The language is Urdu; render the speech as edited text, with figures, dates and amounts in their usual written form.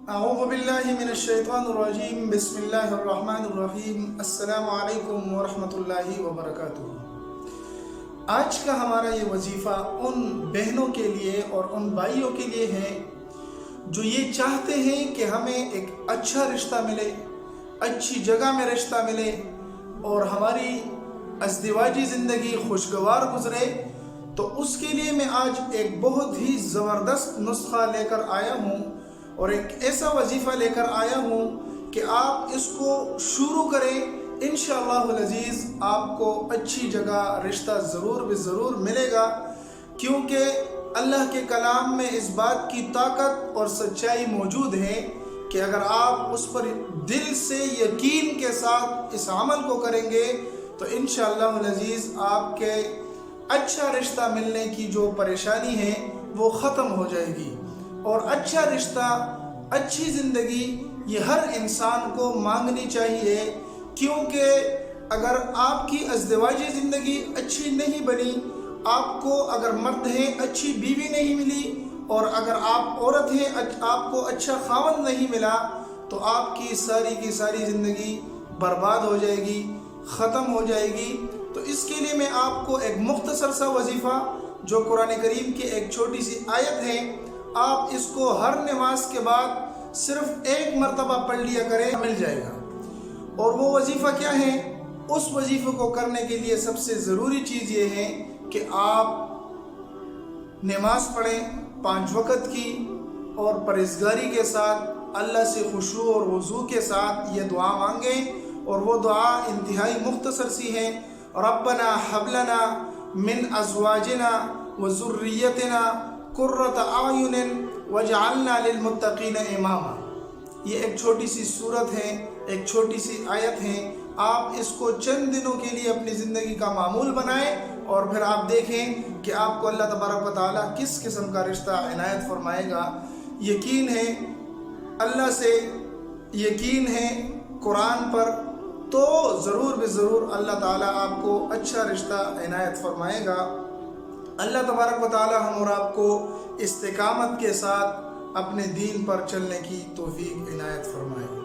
اعوذ باللہ من الشیطان الرجیم بسم اللہ الرحمن الرحیم السلام علیکم ورحمۃ اللہ وبرکاتہ۔ آج کا ہمارا یہ وظیفہ ان بہنوں کے لیے اور ان بھائیوں کے لیے ہے جو یہ چاہتے ہیں کہ ہمیں ایک اچھا رشتہ ملے، اچھی جگہ میں رشتہ ملے اور ہماری ازدواجی زندگی خوشگوار گزرے۔ تو اس کے لیے میں آج ایک بہت ہی زبردست نسخہ لے کر آیا ہوں اور ایک ایسا وظیفہ لے کر آیا ہوں کہ آپ اس کو شروع کریں، انشاءاللہ العزیز آپ کو اچھی جگہ رشتہ ضرور ضرور ملے گا، کیونکہ اللہ کے کلام میں اس بات کی طاقت اور سچائی موجود ہے کہ اگر آپ اس پر دل سے یقین کے ساتھ اس عمل کو کریں گے تو انشاءاللہ العزیز آپ کے اچھا رشتہ ملنے کی جو پریشانی ہے وہ ختم ہو جائے گی۔ اور اچھا رشتہ، اچھی زندگی یہ ہر انسان کو مانگنی چاہیے، کیونکہ اگر آپ کی ازدواجی زندگی اچھی نہیں بنی، آپ کو اگر مرد ہیں اچھی بیوی نہیں ملی، اور اگر آپ عورت ہیں آپ کو اچھا خاوند نہیں ملا، تو آپ کی ساری زندگی برباد ہو جائے گی، ختم ہو جائے گی۔ تو اس کے لیے میں آپ کو ایک مختصر سا وظیفہ جو قرآن کریم کی ایک چھوٹی سی آیت ہے، آپ اس کو ہر نماز کے بعد صرف ایک مرتبہ پڑھ لیا کریں، مل جائے گا۔ اور وہ وظیفہ کیا ہے؟ اس وظیفے کو کرنے کے لیے سب سے ضروری چیز یہ ہے کہ آپ نماز پڑھیں 5 وقت کی، اور پرہیزگاری کے ساتھ اللہ سے خشوع اور وضو کے ساتھ یہ دعا مانگیں، اور وہ دعا انتہائی مختصر سی ہے: ربنا حب لنا من ازواجنا وذریتنا قرۃ اعین واجعلنا للمتقین اماما۔ یہ ایک چھوٹی سی صورت ہے، ایک چھوٹی سی آیت ہے۔ آپ اس کو چند دنوں کے لیے اپنی زندگی کا معمول بنائیں، اور پھر آپ دیکھیں کہ آپ کو اللہ تبارک و تعالیٰ کس قسم کا رشتہ عنایت فرمائے گا۔ یقین ہے اللہ سے، یقین ہے قرآن پر، تو ضرور اللہ تعالیٰ آپ کو اچھا رشتہ عنایت فرمائے گا۔ اللہ تبارک و تعالیٰ ہم اور آپ کو استقامت کے ساتھ اپنے دین پر چلنے کی توفیق عنایت فرمائے۔